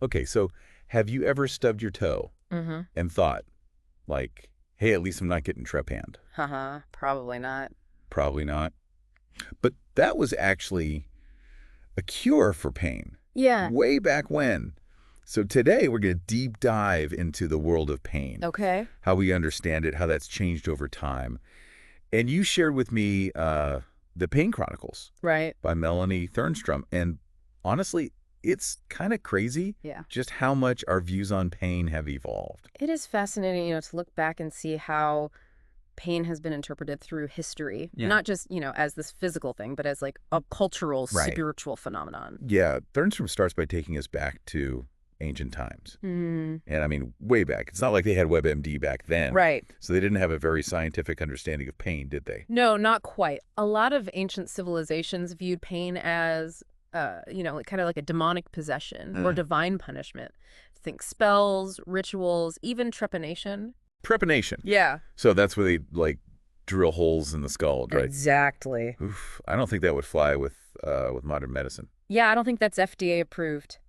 Okay, so have you ever stubbed your toe Mm-hmm. and thought, like, hey, at least I'm not getting trepanned? Haha, probably not. Probably not. But that was actually a cure for pain Yeah. way back when. So today we're going to deep dive into the world of pain, Okay. how we understand it, how that's changed over time. And you shared with me the Pain Chronicles Right. by Melanie Thernstrom. And honestly, it's kind of crazy Yeah. just how much our views on pain have evolved. It is fascinating, to look back and see how pain has been interpreted through history, Yeah. not just, as this physical thing, but as like a cultural, Right. spiritual phenomenon. Yeah, Thernstrom starts by taking us back to ancient times. Mm, And I mean, way back. It's not like they had WebMD back then. right. So they didn't have a very scientific understanding of pain, did they? No, not quite. A lot of ancient civilizations viewed pain as, kind of like a demonic possession or divine punishment. Think spells, rituals, even trepanation. Trepanation. Yeah. So that's where they, like, drill holes in the skull, right? Exactly. Oof. I don't think that would fly with modern medicine. Yeah, I don't think that's FDA approved.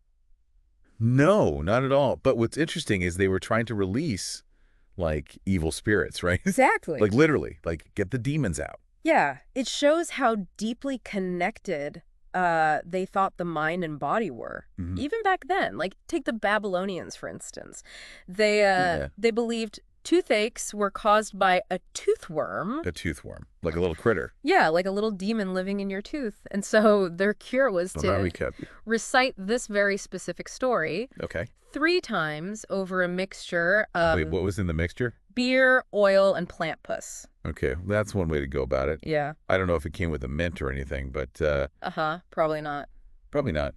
No, not at all. But what's interesting is they were trying to release, like, evil spirits, right? Exactly. Like, literally, like, get the demons out. Yeah, it shows how deeply connected they thought the mind and body were. Mhm. Even back then. Like, take the Babylonians, for instance. They Yeah. they believed toothaches were caused by a toothworm. A tooth worm, like a little critter. Yeah, like a little demon living in your tooth. And so their cure was Well, now we to could. recite this very specific story Okay. 3 times over a mixture Wait, of what was in the mixture? beer, oil, and plant pus. Okay, that's one way to go about it. Yeah. I don't know if it came with a mint or anything, but Uh-huh. Probably not. probably not.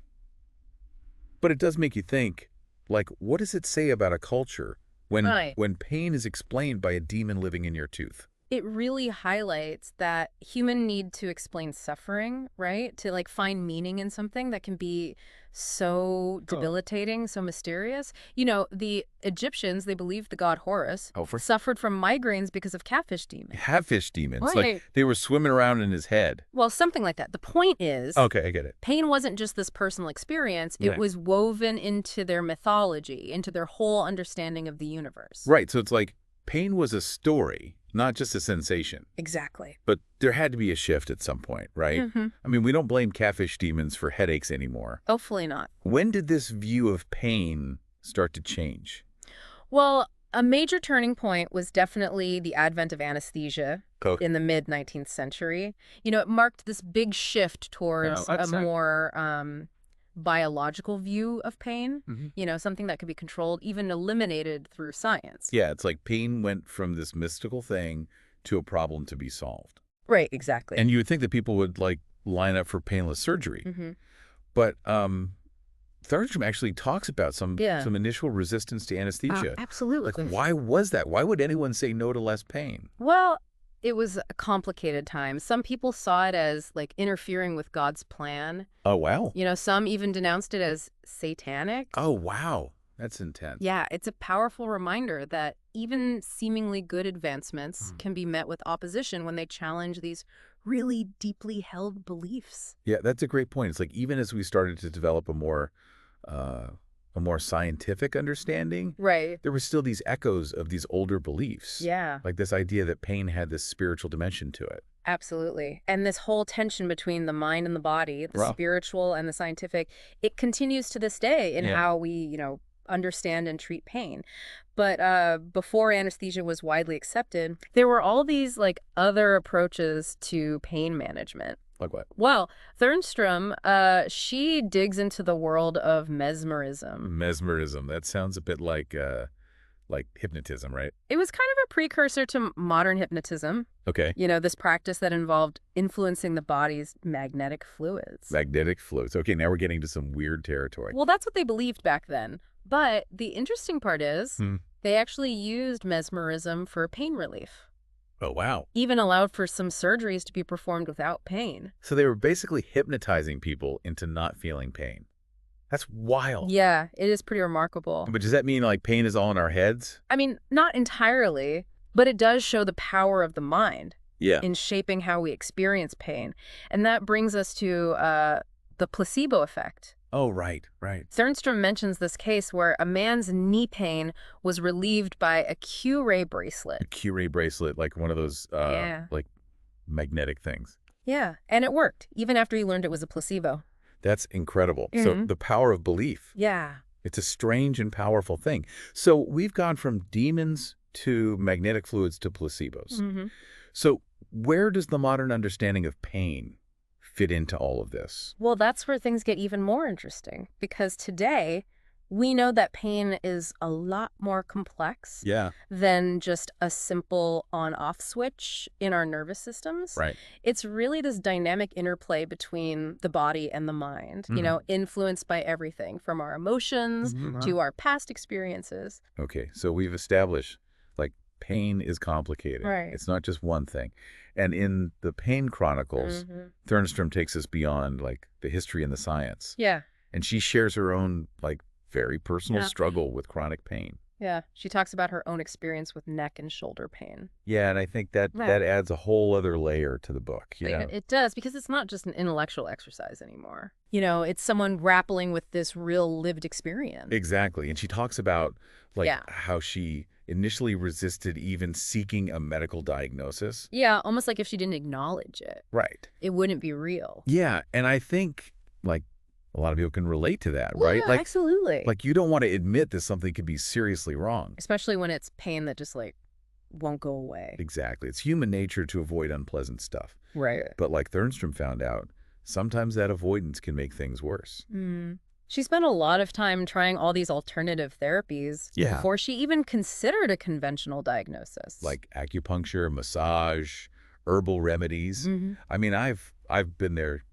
But it does make you think, like, what does it say about a culture when Right. when pain is explained by a demon living in your tooth? It really highlights that human need to explain suffering, right? To like find meaning in something that can be so debilitating, so mysterious. The Egyptians, they believed the god Horus Oh, for suffered from migraines because of catfish demons. catfish demons. Right. Like they were swimming around in his head. Well, something like that. The point is, Okay, I get it. pain wasn't just this personal experience. Yeah. It was woven into their mythology, into their whole understanding of the universe. Right, so it's like pain was a story, not just a sensation. Exactly. But there had to be a shift at some point, right? Mm-hmm. I mean, we don't blame catfish demons for headaches anymore. Hopefully not. When did this view of pain start to change? Well, a major turning point was definitely the advent of anesthesia in the mid-19th century. It marked this big shift towards a more biological view of pain, something that could be controlled, even eliminated through science. Yeah, it's like pain went from this mystical thing to a problem to be solved. Right, exactly. And you would think that people would, like, line up for painless surgery. Mm-hmm. But Thernstrom actually talks about some Yeah. initial resistance to anesthesia. Absolutely. Like, why was that? Why would anyone say no to less pain? Well, it was a complicated time. Some people saw it as like interfering with God's plan. Oh, wow. Some even denounced it as satanic. Oh, wow. That's intense. Yeah, it's a powerful reminder that even seemingly good advancements can be met with opposition when they challenge these really deeply held beliefs. Yeah, that's a great point. It's like even as we started to develop a more scientific understanding, Right. there were still these echoes of these older beliefs. Yeah, Like this idea that pain had this spiritual dimension to it. absolutely. And this whole tension between the mind and the body, the Wow. spiritual and the scientific, it continues to this day in Yeah. how we, understand and treat pain. But before anesthesia was widely accepted, there were all these like other approaches to pain management. Like what? Well, Thernstrom, she digs into the world of mesmerism. Mesmerism. That sounds a bit like hypnotism, right? It was kind of a precursor to modern hypnotism, Okay. this practice that involved influencing the body's magnetic fluids. Magnetic fluids. Okay, now we're getting to some weird territory. Well, that's what they believed back then. But the interesting part is they actually used mesmerism for pain relief. Oh, wow. Even allowed for some surgeries to be performed without pain. So they were basically hypnotizing people into not feeling pain. That's wild. Yeah, it is pretty remarkable. But does that mean like pain is all in our heads? I mean, not entirely, but it does show the power of the mind Yeah. in shaping how we experience pain. And that brings us to the placebo effect. Oh, right, right. Thernstrom mentions this case where a man's knee pain was relieved by a Q-ray bracelet. A Q-ray bracelet, like one of those, Yeah. like magnetic things. Yeah, and it worked, even after he learned it was a placebo. That's incredible. So the power of belief. Yeah. It's a strange and powerful thing. So we've gone from demons to magnetic fluids to placebos. So where does the modern understanding of pain fit into all of this? Well, that's where things get even more interesting, because today we know that pain is a lot more complex than just a simple on-off switch in our nervous systems. Right. It's really this dynamic interplay between the body and the mind, influenced by everything from our emotions to our past experiences. Okay, so we've established, like, pain is complicated. Right. It's not just one thing. And in the Pain Chronicles, Thernstrom takes us beyond, like, the history and the science. Yeah. And she shares her own, like, very personal struggle with chronic pain. Yeah, she talks about her own experience with neck and shoulder pain. Yeah, and I think that adds a whole other layer to the book. It does, because it's not just an intellectual exercise anymore. It's someone grappling with this real lived experience. Exactly. And she talks about, like, how she initially resisted even seeking a medical diagnosis. Yeah, almost like if she didn't acknowledge it. Right. It wouldn't be real. Yeah, and I think, like, a lot of people can relate to that, right? Yeah, absolutely. Like, you don't want to admit that something could be seriously wrong. Especially when it's pain that just, like, won't go away. Exactly. It's human nature to avoid unpleasant stuff. Right. But like Thernstrom found out, sometimes that avoidance can make things worse. She spent a lot of time trying all these alternative therapies before she even considered a conventional diagnosis. Like acupuncture, massage, herbal remedies. I mean, I've been there,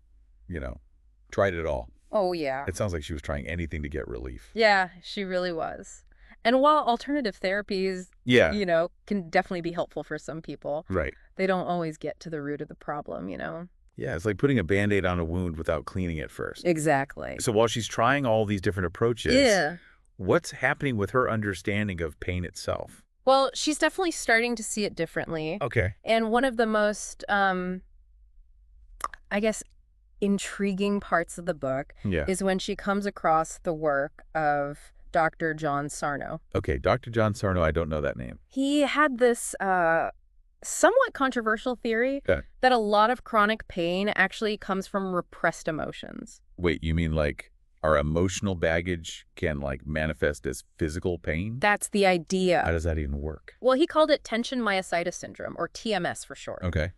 tried it all. Oh, yeah. It sounds like she was trying anything to get relief. Yeah, she really was. And while alternative therapies, can definitely be helpful for some people, right, they don't always get to the root of the problem, Yeah, it's like putting a Band-Aid on a wound without cleaning it first. Exactly. So while she's trying all these different approaches, what's happening with her understanding of pain itself? Well, she's definitely starting to see it differently. Okay. And one of the most, I guess, intriguing parts of the book is when she comes across the work of Dr. John Sarno. Okay, Dr. John Sarno, I don't know that name. He had this somewhat controversial theory that a lot of chronic pain actually comes from repressed emotions. Wait, you mean like our emotional baggage can like manifest as physical pain? That's the idea. How does that even work? Well, he called it tension myositis syndrome, or TMS for short. Okay.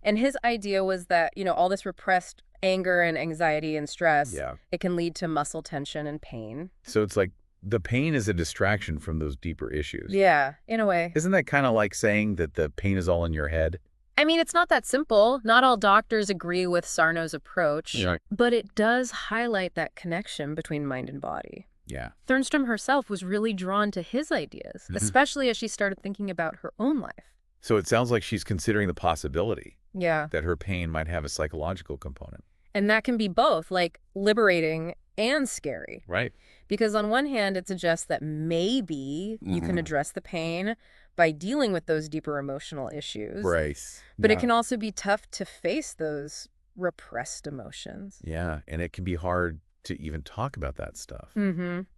And his idea was that, all this repressed anger and anxiety and stress, it can lead to muscle tension and pain. So it's like the pain is a distraction from those deeper issues. Yeah, in a way. Isn't that kind of like saying that the pain is all in your head? I mean, it's not that simple. Not all doctors agree with Sarno's approach, but it does highlight that connection between mind and body. Yeah. Thernstrom herself was really drawn to his ideas, especially as she started thinking about her own life. So it sounds like she's considering the possibility that her pain might have a psychological component. And that can be both, like liberating and scary. Right. Because on one hand, it suggests that maybe you can address the pain by dealing with those deeper emotional issues. Right. But it can also be tough to face those repressed emotions. Yeah, and it can be hard to even talk about that stuff,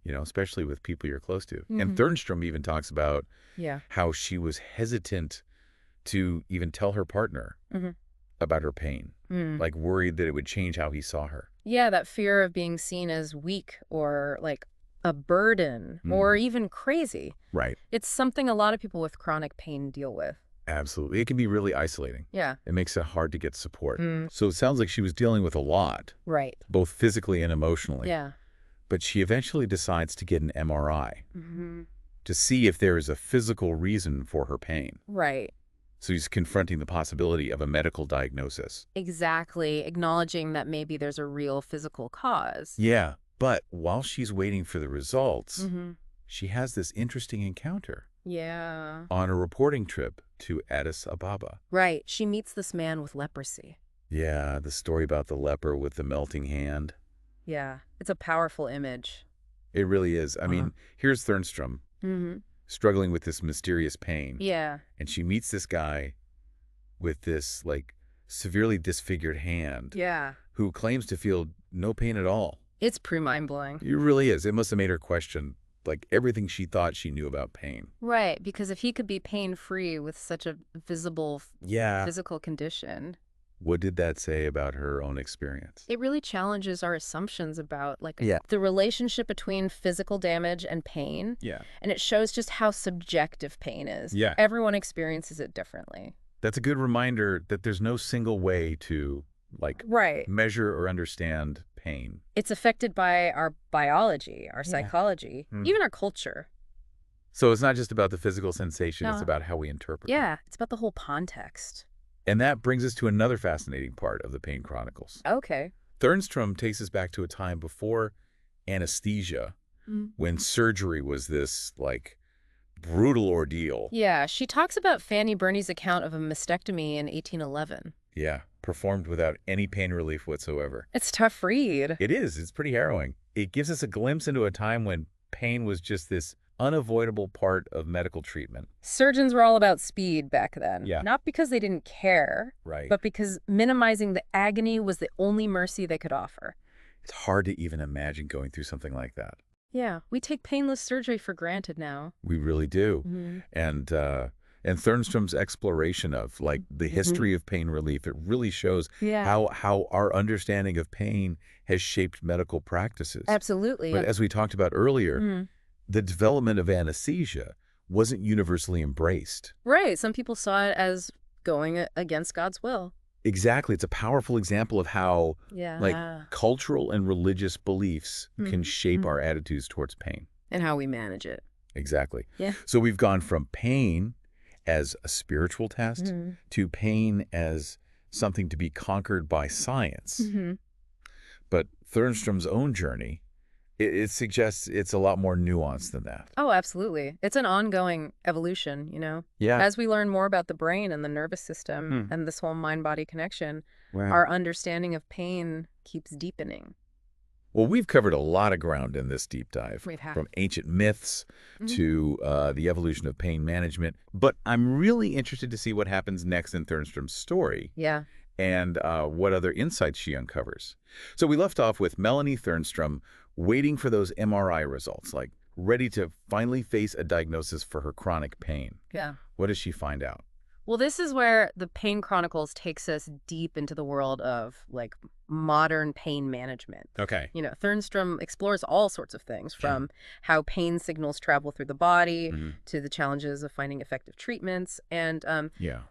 especially with people you're close to. And Thernstrom even talks about how she was hesitant to even tell her partner about her pain, like worried that it would change how he saw her. Yeah, that fear of being seen as weak or like a burden or even crazy. Right. It's something a lot of people with chronic pain deal with. Absolutely. It can be really isolating. Yeah. It makes it hard to get support. So it sounds like she was dealing with a lot. Right. Both physically and emotionally. Yeah. But she eventually decides to get an MRI to see if there is a physical reason for her pain. Right. So he's confronting the possibility of a medical diagnosis. Exactly. Acknowledging that maybe there's a real physical cause. Yeah. But while she's waiting for the results, she has this interesting encounter. Yeah. On a reporting trip to Addis Ababa. Right. She meets this man with leprosy. Yeah, the story about the leper with the melting hand. Yeah. It's a powerful image. It really is. I mean, here's Thernstrom struggling with this mysterious pain. Yeah. And she meets this guy with this, like, severely disfigured hand. Yeah. Who claims to feel no pain at all. It's pretty mind-blowing. It really is. It must have made her question, like, everything she thought she knew about pain. Right, because if he could be pain-free with such a visible physical condition. What did that say about her own experience? It really challenges our assumptions about, like, the relationship between physical damage and pain. Yeah. And it shows just how subjective pain is. Yeah. Everyone experiences it differently. That's a good reminder that there's no single way to, like, measure or understand pain. It's affected by our biology, our psychology, even our culture. So it's not just about the physical sensation, it's about how we interpret it. Yeah, it's about the whole context. And that brings us to another fascinating part of the Pain Chronicles. Okay. Thernstrom takes us back to a time before anesthesia, when surgery was this, like, brutal ordeal. Yeah, she talks about Fanny Burney's account of a mastectomy in 1811. Yeah, performed without any pain relief whatsoever. It's a tough read. It is. It's pretty harrowing. It gives us a glimpse into a time when pain was just this unavoidable part of medical treatment. Surgeons were all about speed back then. Yeah. Not because they didn't care, but because minimizing the agony was the only mercy they could offer. It's hard to even imagine going through something like that. Yeah, we take painless surgery for granted now. We really do. And Thernstrom's exploration of, like, the history of pain relief, it really shows how our understanding of pain has shaped medical practices. Absolutely. But as we talked about earlier, the development of anesthesia wasn't universally embraced. Right. Some people saw it as going against God's will. Exactly. It's a powerful example of how like cultural and religious beliefs can shape our attitudes towards pain. And how we manage it. Exactly. Yeah. So we've gone from pain as a spiritual test to pain as something to be conquered by science. But Thernstrom's own journey, it suggests it's a lot more nuanced than that. Oh, absolutely. It's an ongoing evolution, you know? Yeah. As we learn more about the brain and the nervous system and this whole mind-body connection, our understanding of pain keeps deepening. Well, we've covered a lot of ground in this deep dive, from ancient myths to the evolution of pain management. But I'm really interested to see what happens next in Thernstrom's story. Yeah. And what other insights she uncovers. So we left off with Melanie Thernstrom waiting for those MRI results, like ready to finally face a diagnosis for her chronic pain. Yeah. What does she find out? Well, this is where the Pain Chronicles takes us deep into the world of, like, modern pain management. Okay. You know, Thernstrom explores all sorts of things, from how pain signals travel through the body to the challenges of finding effective treatments. And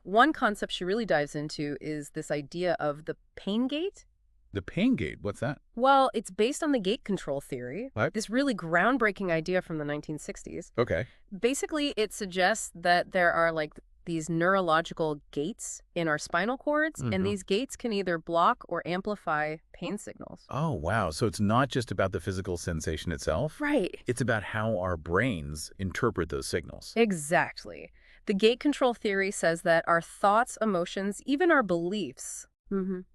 one concept she really dives into is this idea of the pain gate. The pain gate? What's that? Well, it's based on the gate control theory. What? This really groundbreaking idea from the 1960s. Okay. Basically, it suggests that there are, like, these neurological gates in our spinal cords, and these gates can either block or amplify pain signals. Oh, wow. So it's not just about the physical sensation itself? Right. It's about how our brains interpret those signals. Exactly. The gate control theory says that our thoughts, emotions, even our beliefs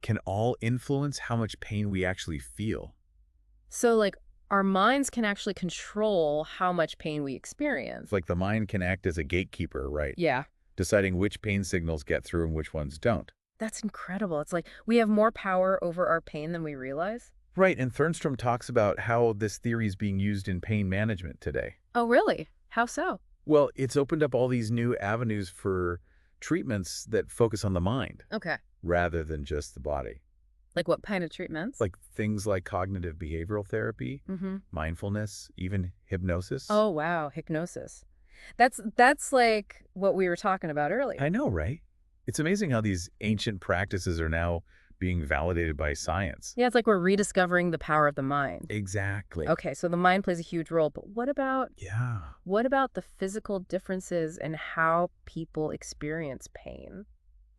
can all influence how much pain we actually feel. So, like, our minds can actually control how much pain we experience. It's like the mind can act as a gatekeeper, right? Yeah. Deciding which pain signals get through and which ones don't. That's incredible. It's like we have more power over our pain than we realize. Right, and Thernstrom talks about how this theory is being used in pain management today. Oh, really? How so? Well, it's opened up all these new avenues for treatments that focus on the mind. Okay. Rather than just the body. Like what kind of treatments? Like things like cognitive behavioral therapy, mindfulness, even hypnosis. Oh, wow. Hypnosis. That's like what we were talking about earlier. I know, right? It's amazing how these ancient practices are now being validated by science. Yeah, it's like we're rediscovering the power of the mind. Exactly. Okay, so the mind plays a huge role, but what about the physical differences in how people experience pain?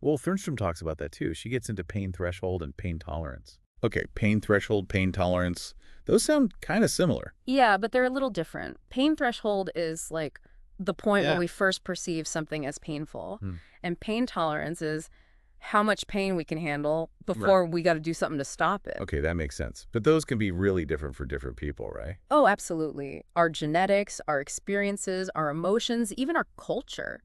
Well, Thernstrom talks about that too. She gets into pain threshold and pain tolerance. Okay, pain threshold, pain tolerance, those sound kind of similar. Yeah, but they're a little different. Pain threshold is like the point where we first perceive something as painful. And pain tolerance is how much pain we can handle before we got to do something to stop it. Okay, that makes sense. But those can be really different for different people, right? Oh, absolutely. Our genetics, our experiences, our emotions, even our culture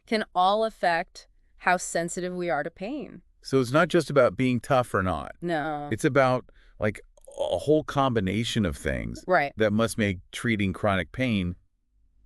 can all affect how sensitive we are to pain. So it's not just about being tough or not. No. It's about, like, a whole combination of things that must make treating chronic pain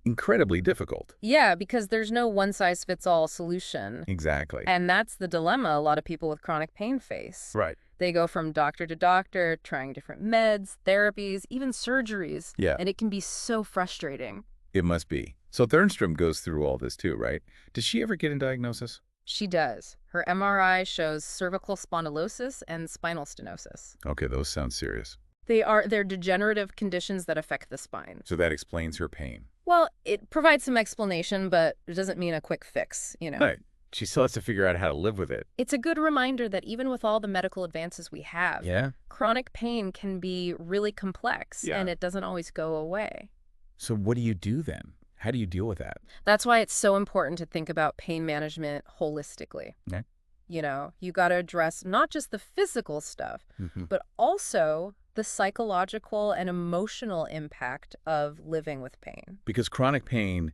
incredibly difficult. Yeah, because there's no one-size-fits-all solution. Exactly. And that's the dilemma a lot of people with chronic pain face. Right. They go from doctor to doctor, trying different meds, therapies, even surgeries. Yeah. And it can be so frustrating. It must be. So Thernstrom goes through all this too, right? Does she ever get a diagnosis? She does. Her MRI shows cervical spondylosis and spinal stenosis. Okay, those sound serious. They're degenerative conditions that affect the spine. So that explains her pain. Well, it provides some explanation, but it doesn't mean a quick fix, you know. Right. She still has to figure out how to live with it. It's a good reminder that even with all the medical advances we have, chronic pain can be really complex, and it doesn't always go away. So what do you do then? How do you deal with that? That's why it's so important to think about pain management holistically. Okay. You know, you got to address not just the physical stuff, but also the psychological and emotional impact of living with pain. Because chronic pain,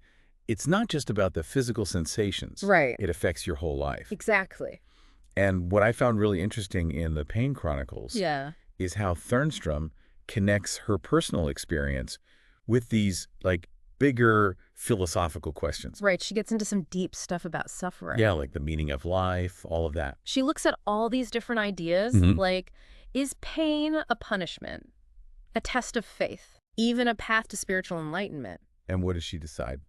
it's not just about the physical sensations. Right. It affects your whole life. Exactly. And what I found really interesting in the Pain Chronicles is how Thernstrom connects her personal experience with these, like, bigger philosophical questions. Right. She gets into some deep stuff about suffering. Yeah, like the meaning of life, all of that. She looks at all these different ideas, like, is pain a punishment, a test of faith, even a path to spiritual enlightenment? And what does she decide?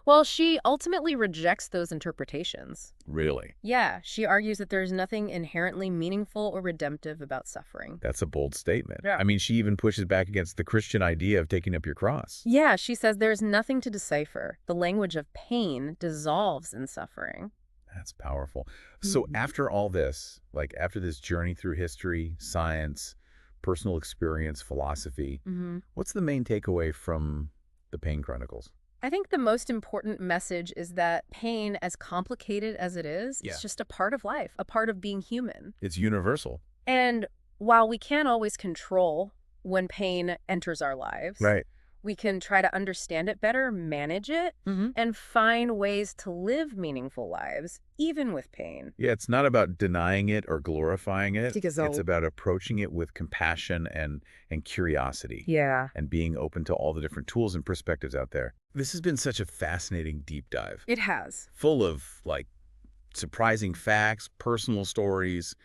Well, she ultimately rejects those interpretations. Really? Yeah, she argues that there's nothing inherently meaningful or redemptive about suffering. That's a bold statement. Yeah. I mean, she even pushes back against the Christian idea of taking up your cross. Yeah, she says there's nothing to decipher. The language of pain dissolves in suffering. That's powerful. So after all this, like after this journey through history, science, personal experience, philosophy, what's the main takeaway from the Pain Chronicles? I think the most important message is that pain, as complicated as it is, is just a part of life, a part of being human. It's universal. And while we can't always control when pain enters our lives, we can try to understand it better, manage it, and find ways to live meaningful lives, even with pain. Yeah, it's not about denying it or glorifying it. It's about approaching it with compassion and curiosity. Yeah. And being open to all the different tools and perspectives out there. This has been such a fascinating deep dive. It has. Full of, like, surprising facts, personal stories,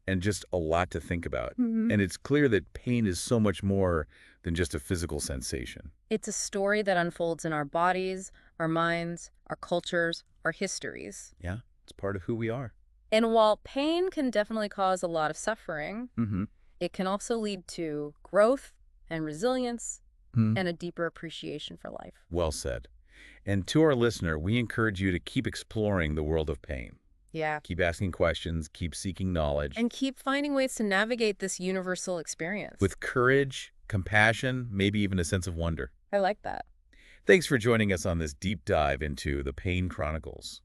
and just a lot to think about. And it's clear that pain is so much more than just a physical sensation. It's a story that unfolds in our bodies, our minds, our cultures, our histories. Yeah, it's part of who we are. And while pain can definitely cause a lot of suffering, it can also lead to growth and resilience and a deeper appreciation for life. Well said. And to our listener, we encourage you to keep exploring the world of pain. Yeah. Keep asking questions, keep seeking knowledge. And keep finding ways to navigate this universal experience. With courage, compassion, maybe even a sense of wonder. I like that. Thanks for joining us on this deep dive into the Pain Chronicles.